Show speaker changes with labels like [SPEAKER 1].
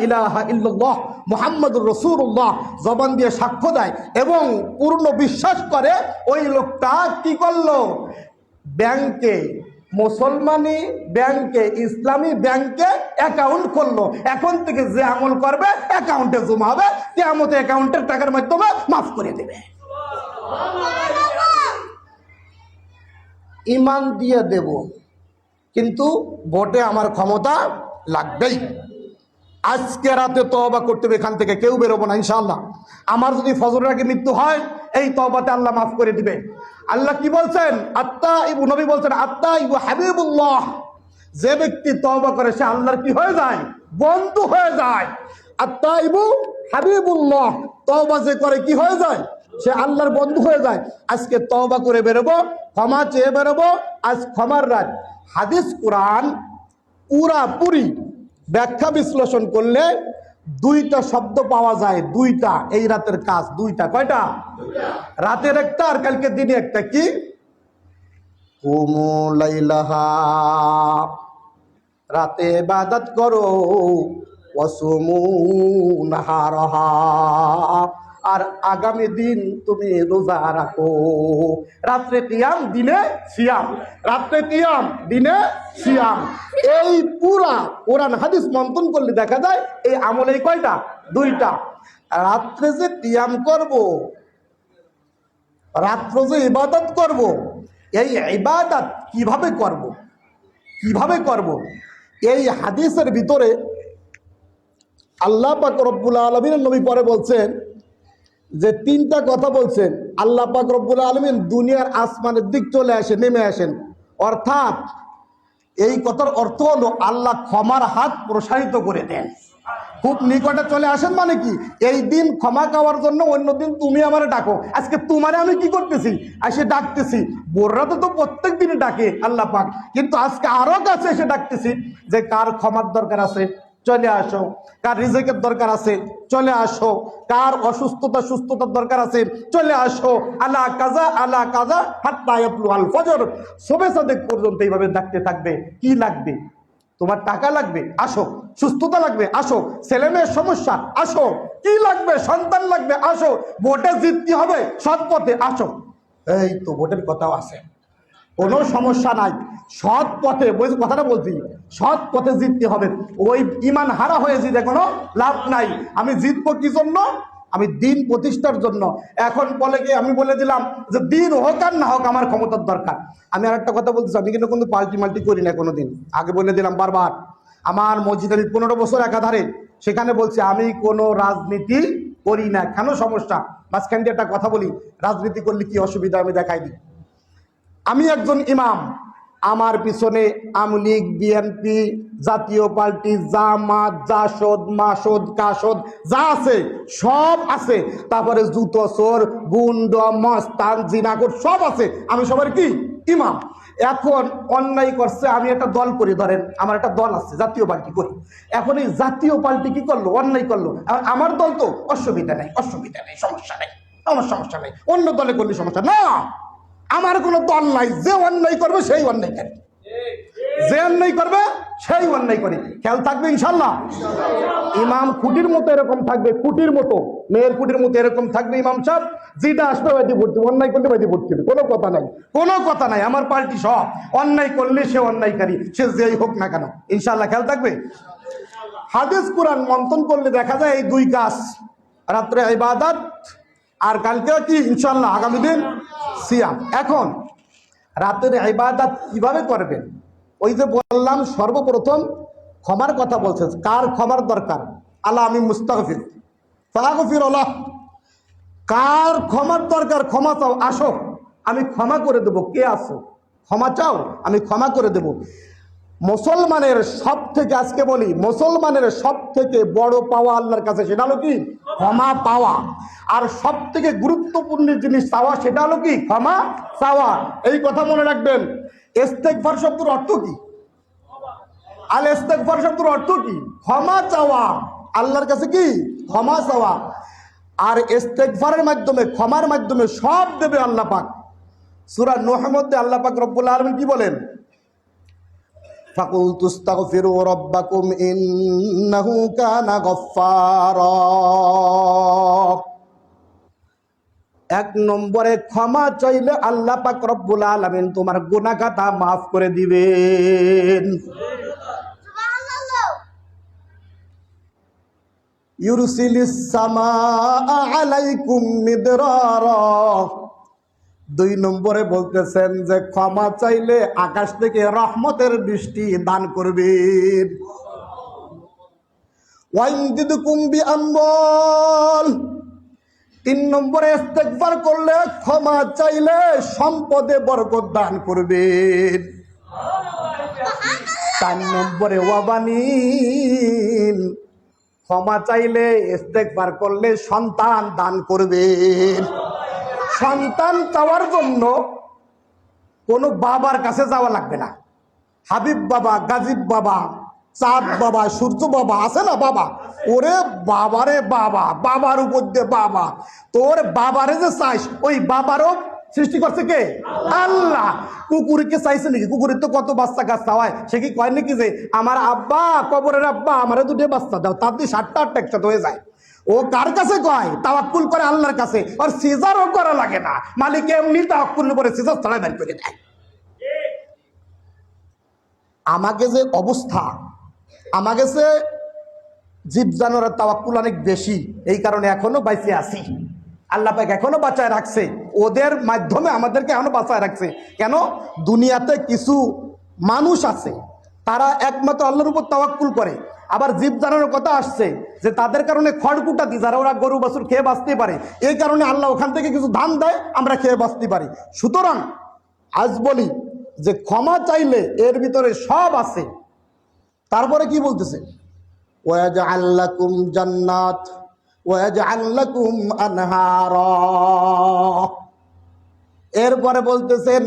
[SPEAKER 1] ইলাহা ইল্লাল্লাহ মুহাম্মাদুর রাসূলুল্লাহ জবান দিয়ে সাক্ষ্য দেয় এবং পূর্ণ বিশ্বাস করে, ওই লোকটা কি করলো? ব্যাংকে, মুসলমানি ব্যাংকে, ইসলামী ব্যাংকে অ্যাকাউন্ট করলো। এখন থেকে যে আমল করবে অ্যাকাউন্টে জমা হবে, কিয়ামতে অ্যাকাউন্টের টাকার মাধ্যমে মাফ করে দেবে। ইমান দিয়ে দেব, কিন্তু ভোটে আমার ক্ষমতা লাগবেই। আজকে রাতে তওবা করতে হবে, এখান থেকে কেউ বেরোবো না ইনশাআল্লাহ। আমার যদি ফজরের আগে মৃত্যু হয়, এই তওবাতে আল্লাহ মাফ করে দিবে। আল্লাহ কি বলছেন? আত্তাইবু, নবী বলছেন আত্তাইবু হাবিবুল্লাহ। যে ব্যক্তি তওবা করে সে আল্লাহর কি হয়ে যায়? বন্ধু হয়ে যায়। আত্তাইবু হাবিবুল্লাহ, তওবা যে করে কি হয়ে যায়? সে আল্লাহর বন্ধু হয়ে যায়। আজকে তওবা করে বেরোবো, ক্ষমা চেয়ে বেরোবো। আজ ক্ষমার রাত। হাদিস কোরআন পুরাপুরি ব্যাখ্যা বিশ্লেষণ করলে দুইটা শব্দ পাওয়া যায়, দুইটা। এই রাতের কাজ দুইটা। কয়টা? রাতের একটা আর কালকে দিনে একটা। কি? কুমু লাইলাহা, রাতে ইবাদত করো, ওয়াসুমু নাহারাহা, আর আগামী দিন তুমি রোজা রাখো। রাত্রে কিয়াম, দিনে সিয়াম। রাত্রে কিয়াম, দিনে সিয়াম। এই পুরা কোরআন হাদিস মন্থন করলে দেখা যায় এই আমল এই কয়টা? দুইটা। রাত্রে যে কিয়াম করব, রাত্রে যে ইবাদত করব, এই ইবাদত কিভাবে করব? কিভাবে করব? এই হাদিসের ভিতরে আল্লাহ পাক রব্বুল আলামিন, নবী পরে বলছেন যে তিনটা কথা বলছেন। আল্লাহ পাক রব্বুল আলামিন দুনিয়ার আসমানের দিক চলে আসেন, নেমে আসেন। অর্থাৎ এই কথার অর্থ হলো আল্লাহ ক্ষমার হাত প্রসারিত করে দেন, খুব নিকটে চলে আসেন। মানে কি? এই দিন ক্ষমা চাওয়ার জন্য অন্য দিন তুমি আমারে ডাকো, আজকে তোমারে আমি কি করতেছি? এসে ডাকতেছি। বোররা তো প্রত্যেক দিনই ডাকে আল্লাহ পাক, কিন্তু আজকে আরো কাছে এসে ডাকতেছি যে কার ক্ষমার দরকার আছে চলে আসো, কার রিজিকের দরকার আছে চলে আসো, কার অসুস্থতা সুস্থতার দরকার আছে চলে আসো। আলা কাজা আলা কাজা হাত্তা ইয়াতলু আল ফজর, শবে সাদেক পর্যন্ত এইভাবে ডাকতে থাকবে। কি লাগবে? তোমার টাকা লাগবে, আসো। সুস্থতা লাগবে, আসো। ছেলে মেয়ের সমস্যা, আসো। কি লাগবে? সন্তান লাগবে, আসো। ভোটে জিততে হবে, সৎ পথে আসো। এই তো ভোটের কথাও আছে, কোনো সমস্যা নাই। সৎ পথে, কথাটা বলছি, সৎ পথে জিততে হবে। ওই ইমান হারা হয়ে জিতে কোনো লাভ নাই। আমি জিতবো কি জন্য? আমি দিন প্রতিষ্ঠার জন্য। এখন বলে কি, আমি বলে দিলাম যে দিন হোক আর না হোক আমার ক্ষমতার দরকার। আমি আর একটা কথা বলতেছি, আমি কিন্তু কোনো পাল্টি মাল্টি করি না কোনোদিন। আগে বলে দিলাম বারবার, আমার মসজিদ আমি 15 বছর একাধারে, সেখানে বলছি আমি কোনো রাজনীতি করি না। কেন সমস্যা? মাঝখান দিয়ে একটা কথা বলি, রাজনীতি করলে কি অসুবিধা আমি দেখাই দিই। আমি একজন ইমাম, আমার পিছনে আওয়ামী লীগ, বিএনপি, জাতীয় পার্টি, জামাত, জাসদ, মাসদ, কাসদ যা আছে সব আছে। তারপরে জুতো চোর, গুন্ড, মস্তান, জিনাগর সব আছে। আমি সবার কি? ইমাম। এখন অন্যায় করছে, আমি একটা দল করি, ধরেন আমার একটা দল আছে, জাতীয় পার্টি করি। এখন এই জাতীয় পার্টি কি করলো? অন্যায় করলো। আমার দল তো অসুবিধা নেই, অসুবিধা নেই, সমস্যা নেই, আমার সমস্যা নেই। অন্য দলে করলে সমস্যা না। আমার কোনো দল নাই, যে অন্যায় করবে সেই অন্যায় করে, যে অন্যায় করবে সেই অন্যায় করে। খেয়াল থাকবে ইনশাল্লাহ। ইমাম খুঁটির মতো এরকম থাকবে, খুঁটির মতো, মেয়ের খুঁটির মতো এরকম থাকবে ইমাম সাহেব। যেটা আসবে বাইতে ভর্তি, অন্যায় করলে বাইতে ভর্তি হবে, কোনো কথা নাই, কোনো কথা নাই। আমার পার্টি সব অন্যায় করলে সে অন্যায়কারী, সে যেই হোক না কেন, ইনশাল্লাহ। খেয়াল থাকবে। হাদিস কোরআন মন্থন করলে দেখা যায় এই দুই কাজ, রাত্রে ইবাদত আর কালকে কি ইনশাল্লাহ আগামী দিন সিয়াম। এখন রাতের ইবাদত কিভাবে করবেন? ওই যে বললাম সর্বপ্রথম ক্ষমার কথা বলছে। কার ক্ষমার দরকার? আল্লাহ আমি মুস্তাগফির, ফাগফির আল্লাহ। কার ক্ষমার দরকার? ক্ষমা চাও, আসো আমি ক্ষমা করে দেব। কে আসো? ক্ষমা চাও, আমি ক্ষমা করে দেব। মুসলমানের সব থেকে, আজকে বলি, মুসলমানের সব থেকে বড় পাওয়া আল্লাহর কাছে সেটা হলো কি? ক্ষমা পাওয়া। আর সব থেকে গুরুত্বপূর্ণ জিনিস চাওয়া, সেটা হলো কি? ক্ষমা চাওয়া। এই কথা মনে রাখবেন। ইস্তেগফার শব্দের অর্থ কি? আল ইস্তেগফার শব্দের অর্থ কি? ক্ষমা চাওয়া। আল্লাহর কাছে কি? ক্ষমা চাওয়া। আর ইস্তেগফারের মাধ্যমে, ক্ষমার মাধ্যমে সব দেবে আল্লাহ পাক। সূরা নূহের মধ্যে আল্লাহ পাক রব্বুল আলামিন কি বলেন? ফাকুলতু আস্তাগফিরু রাব্বাকুম ইন্নাহু কানা গফফারা। এক নম্বরে ক্ষমা চাইলে আল্লাহ পাক রব্বুল আলামিন তোমার গুনাহ খাতা মাফ করে দিবেন। ইউরসিলিস সামাআ আলাইকুম মিদরারা। দুই নম্বরে বলতেছেন যে ক্ষমা চাইলে আকাশ থেকে রহমতের বৃষ্টি দান করবেন। ওয়াইনদিদুকুম বিআমওয়াল। তিন নম্বরে ইস্তেগফার করলে ক্ষমা চাইলে সম্পদে বরকত দান করবেন। চার নম্বরে ওয়াবানিন। ক্ষমা চাইলে ইস্তেগফার করলে সন্তান দান করবেন। সন্তান চাওয়ার জন্য কোনো বাবার কাছে যাওয়া লাগবে না। হাবিব বাবা, গাজীব বাবা, চাঁদ বাবা, সূর্য বাবা আছে না বাবা, ওরে বাবারে বাবা, বাবার উপর দিয়ে বাবা, তোর বাবারে যে চাইস ওই বাবারও সৃষ্টি করছে কে? আল্লাহ। কুকুরকে চাইছে নাকি? কুকুরের তো কত বাচ্চা কাচ্চা হয়, সে কি কয় নাকি যে আমার আব্বা, কবরের আব্বা আমারে দুটো বাচ্চা দাও, তার দিয়ে 7টা একসাথে হয়ে যায়? ও কার কাছে কয়? তাওয়াক্কুল করে আল্লাহর কাছে। আর সিজারও করা লাগে না, মালিক এমনি তাওয়াক্কুল করে সিজার ছাড়া বের করে দেয়। আমাকে যে অবস্থা, আমাকে যে জীব জানোয়ারের তাওয়াক্কুল অনেক বেশি, এই কারণে এখনো বাইচে আছি। আল্লাহ পাক এখনো বাঁচায় রাখছে, ওদের মাধ্যমে আমাদেরকে এখনো বাঁচায় রাখছে। কেন? দুনিয়াতে কিছু মানুষ আছে তারা একমাত্র আল্লাহর উপর তাওয়াক্কুল করে। আবার জীব জানানোর কথা আসছে যে তাদের কারণে খড়কুটাতি, যারা ওরা গরু বাছুর খেয়ে বাঁচতে পারে, এই কারণে আল্লাহ ওখান থেকে কিছু ধান দেয়, আমরা খেয়ে বাঁচতে পারি। সুতরাং আজ বলি যে ক্ষমা চাইলে এর ভিতরে সব আছে। তারপরে কি বলতেছে? ওয়াজআল লাকুম জান্নাত ওয়াজআল লাকুম আনহারা। এরপরে বলতেছেন